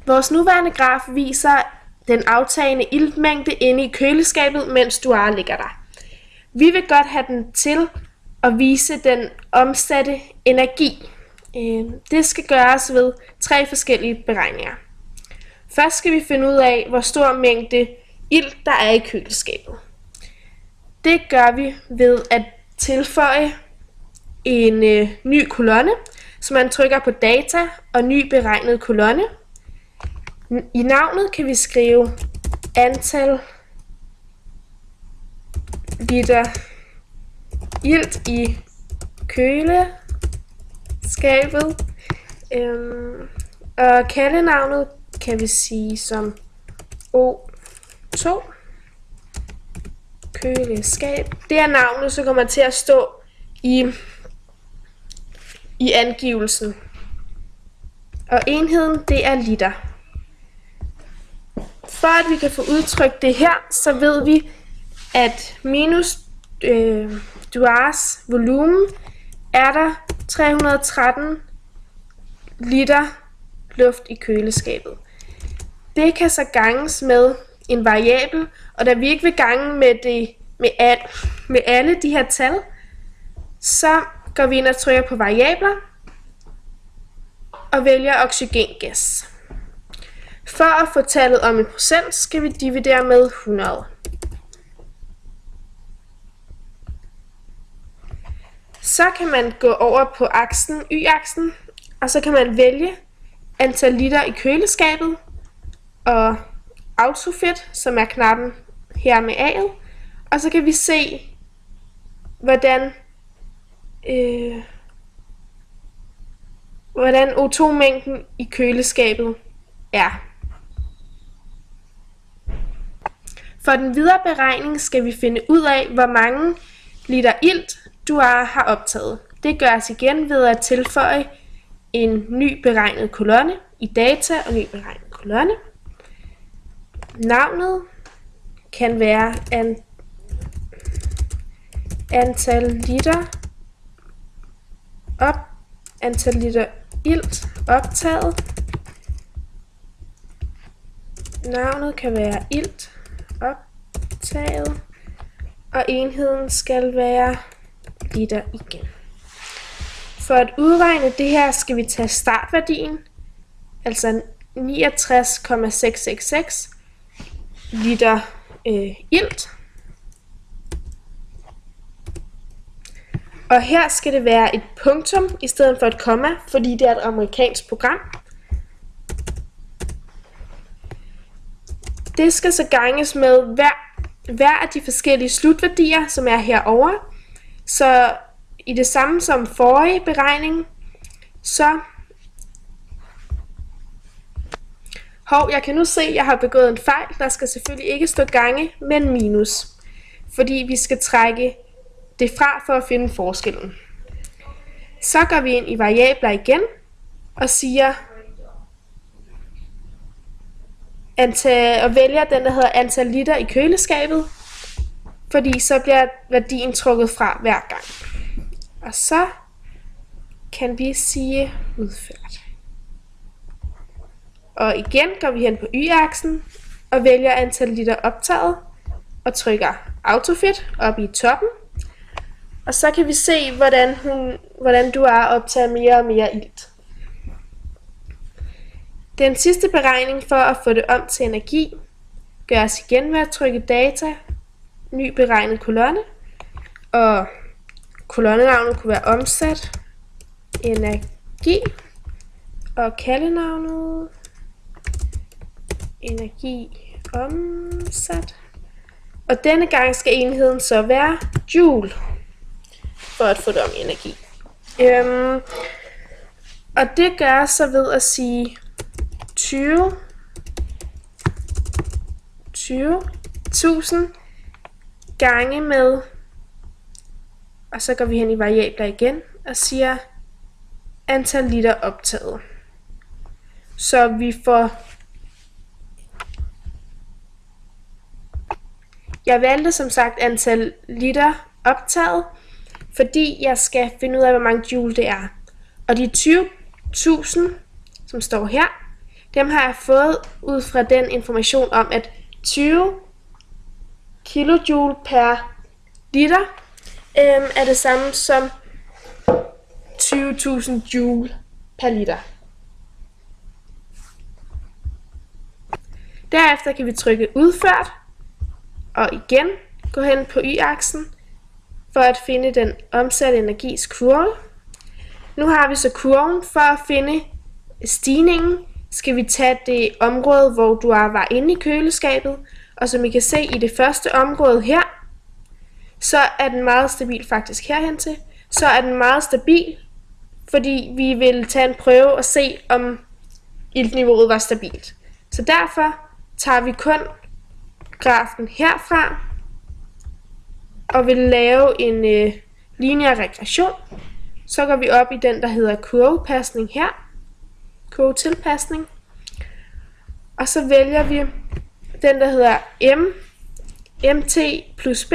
Vores nuværende graf viser den aftagende iltmængde inde i køleskabet, mens duar ligger der. Vi vil godt have den til at vise den omsatte energi. Det skal gøres ved 3 forskellige beregninger. Først skal vi finde ud af, hvor stor mængde ilt der er i køleskabet. Det gør vi ved at tilføje en ny kolonne, så man trykker på data og ny beregnet kolonne. I navnet kan vi skrive antal liter ilt i køleskabet, og kaldenavnet kan vi sige som O2 køleskab. Det er navnet, så kommer til at stå i angivelsen. Og enheden, det er liter. For at vi kan få udtrykt det her, så ved vi, at minus duars volumen er der 313 liter luft i køleskabet. Det kan så ganges med en variabel, og da vi ikke vil gange med alle de her tal, så går vi ind og trykker på variabler og vælger oxygengas. For at få tallet om 1%, skal vi dividere med 100. Så kan man gå over på aksen, y-aksen, og så kan man vælge antal liter i køleskabet og autofit, som er knappen her med A'et, og så kan vi se, hvordan O2-mængden i køleskabet er. For den videre beregning skal vi finde ud af, hvor mange liter ilt duar har optaget. Det gøres igen ved at tilføje en ny beregnet kolonne i data og ny beregnet kolonne. Navnet kan være antal liter ilt optaget. Navnet kan være ilt optaget, og enheden skal være liter igen. For at udregne det her skal vi tage startværdien, altså 69,666 liter ilt. Og her skal det være et punktum i stedet for et komma, fordi det er et amerikansk program. Det skal så ganges med hver af de forskellige slutværdier, som er herovre. Så i det samme som forrige beregning, så jeg kan nu se, at jeg har begået en fejl. Der skal selvfølgelig ikke stå gange, men minus. Fordi vi skal trække det fra for at finde forskellen. Så går vi ind i variabler igen og siger og vælger den, der hedder antal liter i køleskabet, fordi så bliver værdien trukket fra hver gang. Og så kan vi sige udført. Og igen går vi hen på y-aksen og vælger antal liter optaget og trykker autofit op i toppen. Og så kan vi se, hvordan duar optager mere og mere ilt. Den sidste beregning for at få det om til energi gøres igen ved at trykke data, ny beregnet kolonne, og kolonnenavnet kunne være omsat, energi, og kaldenavnet, energi omsat. Og denne gang skal enheden så være joule, for at få det om energi. Og det gør så ved at sige 20.000 gange med, og så går vi hen i variabler igen og siger antal liter optaget. Så vi får, jeg valgte som sagt antal liter optaget, fordi jeg skal finde ud af, hvor mange joule det er. Og de 20.000, som står her, Dem har jeg fået ud fra den information om, at 20 kilojoule per liter er det samme som 20.000 joule per liter. Derefter kan vi trykke udført, og igen gå hen på y-aksen for at finde den omsatte energis kurve. Nu har vi så kurven. For at finde stigningen skal vi tage det område, hvor du var inde i køleskabet, og som I kan se i det første område her, så er den meget stabil faktisk herhen til. Så er den meget stabil, fordi vi vil tage en prøve og se, om iltniveauet var stabilt. Så derfor tager vi kun grafen herfra og vil lave en lineær regression. Så går vi op i den, der hedder kurvepasning her. Kurvetilpasning. Og så vælger vi den, der hedder MT plus B,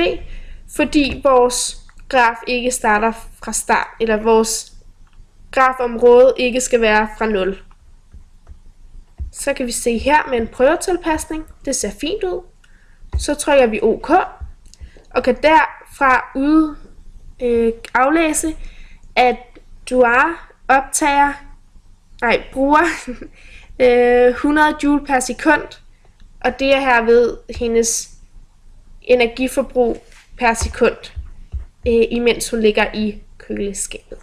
fordi vores graf ikke starter fra start, eller vores grafområde ikke skal være fra 0. Så kan vi se her med en prøvetilpasning. Det ser fint ud. Så trykker vi OK, og kan derfra aflæse, at bruger 100 joule per sekund, og det er herved hendes energiforbrug per sekund, imens hun ligger i køleskabet.